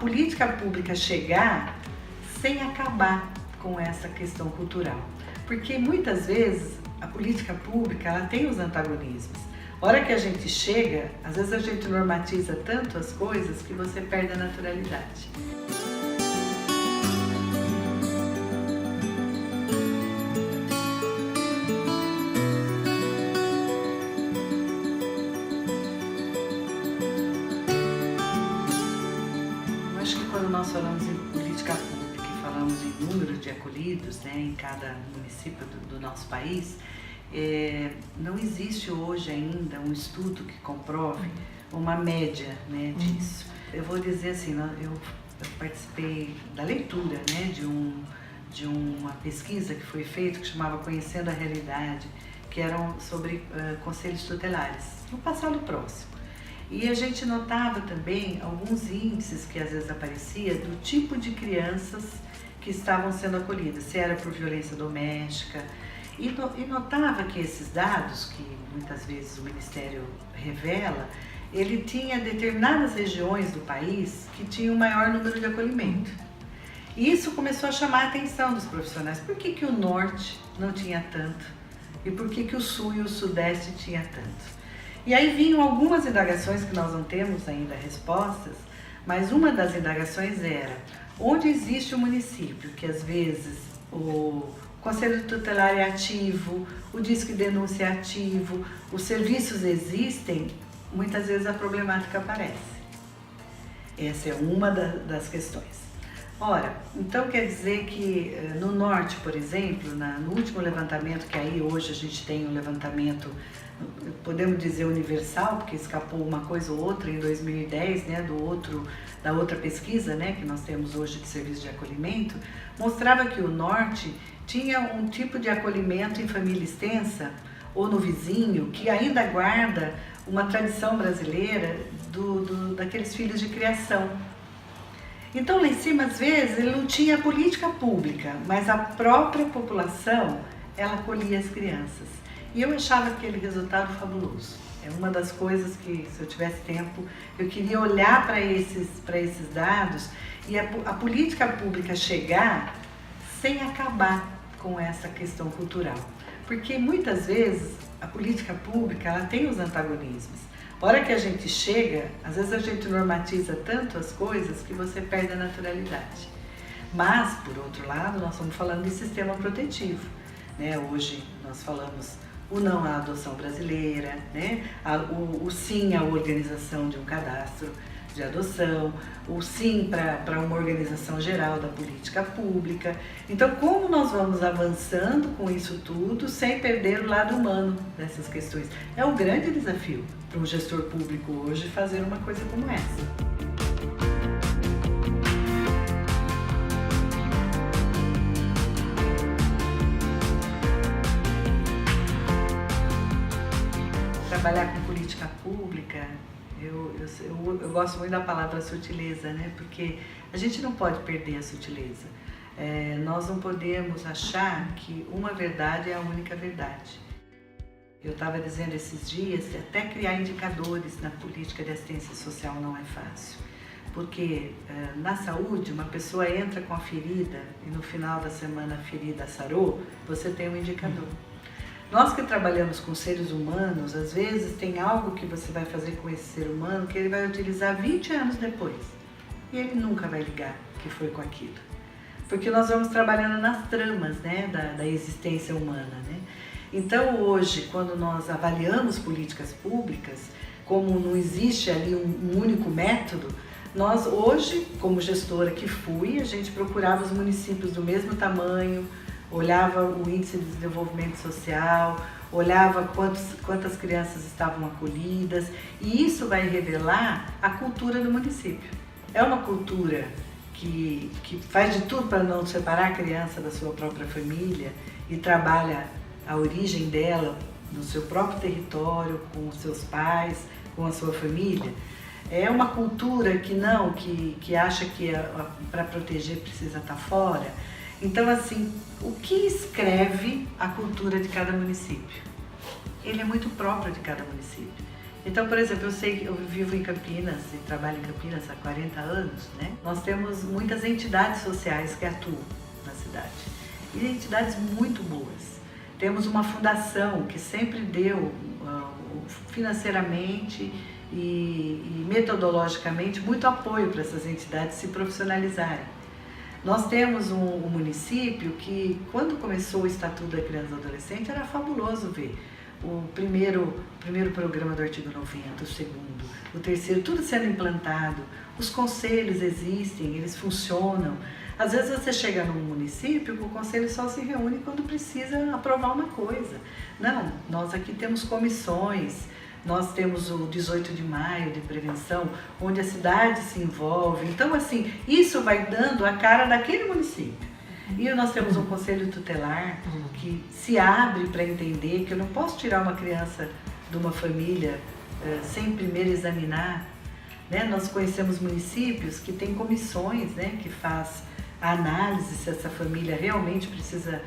política pública chegar sem acabar com essa questão cultural. Porque muitas vezes a política pública ela tem os antagonismos. A hora que a gente chega, às vezes a gente normatiza tanto as coisas que você perde a naturalidade. Eu acho que quando nós falamos em política pública e falamos em número de acolhidos, né, em cada município do nosso país, não existe hoje ainda um estudo que comprove uma média, né, disso. Eu vou dizer assim, eu participei da leitura, né, de uma pesquisa que foi feita que chamava Conhecendo a Realidade, que eram sobre conselhos tutelares, no passado próximo. E a gente notava também alguns índices que às vezes aparecia do tipo de crianças que estavam sendo acolhidas, se era por violência doméstica, e notava que esses dados, que muitas vezes o Ministério revela, ele tinha determinadas regiões do país que tinham um maior número de acolhimento. E isso começou a chamar a atenção dos profissionais. Por que o Norte não tinha tanto? E por que o Sul e o Sudeste tinha tanto? E aí vinham algumas indagações que nós não temos ainda respostas, mas uma das indagações era onde existe um município que às vezes o Conselho Tutelar é ativo, o Disque Denúncia é ativo, os serviços existem, muitas vezes a problemática aparece. Essa é uma das questões. Ora, então quer dizer que no Norte, por exemplo, no último levantamento, que aí hoje a gente tem um levantamento, podemos dizer universal, porque escapou uma coisa ou outra em 2010, né, da outra pesquisa, né, que nós temos hoje de serviço de acolhimento, mostrava que o Norte tinha um tipo de acolhimento em família extensa ou no vizinho que ainda guarda uma tradição brasileira daqueles filhos de criação. Então lá em cima, às vezes, ele não tinha política pública, mas a própria população, ela acolhia as crianças. E eu achava aquele resultado fabuloso. É uma das coisas que, se eu tivesse tempo, eu queria olhar para esses dados e a política pública chegar sem acabar com essa questão cultural. Porque muitas vezes a política pública ela tem os antagonismos. A hora que a gente chega, às vezes a gente normatiza tanto as coisas que você perde a naturalidade. Mas, por outro lado, nós estamos falando de sistema protetivo, né? Hoje nós falamos o não à adoção brasileira, né? O sim à organização de um cadastro de adoção, o sim para uma organização geral da política pública. Então, como nós vamos avançando com isso tudo sem perder o lado humano dessas questões? É um grande desafio para um gestor público hoje fazer uma coisa como essa. Trabalhar com política pública, eu gosto muito da palavra sutileza, né? Porque a gente não pode perder a sutileza. Nós não podemos achar que uma verdade é a única verdade. Eu estava dizendo esses dias que até criar indicadores na política de assistência social não é fácil. Porque na saúde, uma pessoa entra com a ferida e no final da semana a ferida sarou, você tem um indicador. Nós que trabalhamos com seres humanos, às vezes tem algo que você vai fazer com esse ser humano que ele vai utilizar 20 anos depois. E ele nunca vai ligar que foi com aquilo. Porque nós vamos trabalhando nas tramas, né, da existência humana, né? Então hoje, quando nós avaliamos políticas públicas, como não existe ali um único método, nós hoje, como gestora que fui, a gente procurava os municípios do mesmo tamanho, olhava o índice de desenvolvimento social, olhava quantas crianças estavam acolhidas, e isso vai revelar a cultura do município. É uma cultura que faz de tudo para não separar a criança da sua própria família e trabalha a origem dela no seu próprio território, com os seus pais, com a sua família. É uma cultura que acha que para proteger precisa estar fora. Então, assim, o que escreve a cultura de cada município? Ele é muito próprio de cada município. Então, por exemplo, eu sei que eu vivo em Campinas e trabalho em Campinas há 40 anos, né? Nós temos muitas entidades sociais que atuam na cidade e entidades muito boas. Temos uma fundação que sempre deu financeiramente e metodologicamente muito apoio para essas entidades se profissionalizarem. Nós temos um município que, quando começou o Estatuto da Criança e do Adolescente, era fabuloso ver o primeiro programa do artigo 90, o segundo, o terceiro, tudo sendo implantado. Os conselhos existem, eles funcionam. Às vezes você chega num município que o conselho só se reúne quando precisa aprovar uma coisa. Não, nós aqui temos comissões, nós temos o 18 de maio de prevenção, onde a cidade se envolve. Então, assim, isso vai dando a cara daquele município. E nós temos um conselho tutelar que se abre para entender que eu não posso tirar uma criança de uma família sem primeiro examinar. Né? Nós conhecemos municípios que têm comissões, né, que faz a análise se essa família realmente precisa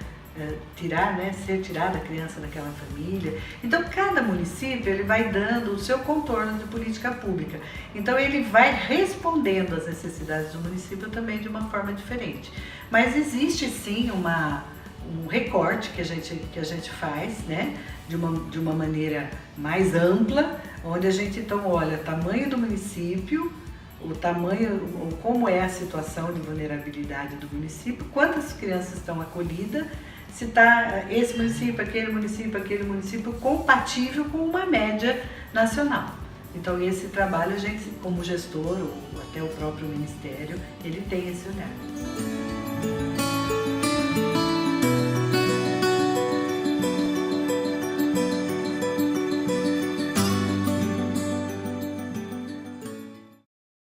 tirar, né, ser tirada a criança daquela família. Então, cada município ele vai dando o seu contorno de política pública. Então, ele vai respondendo às necessidades do município também de uma forma diferente. Mas existe sim um recorte que a gente faz, né, de uma maneira mais ampla, onde a gente então olha o tamanho do município, o tamanho, como é a situação de vulnerabilidade do município, quantas crianças estão acolhidas, se está esse município, aquele município compatível com uma média nacional. Então esse trabalho a gente, como gestor ou até o próprio Ministério, ele tem esse olhar.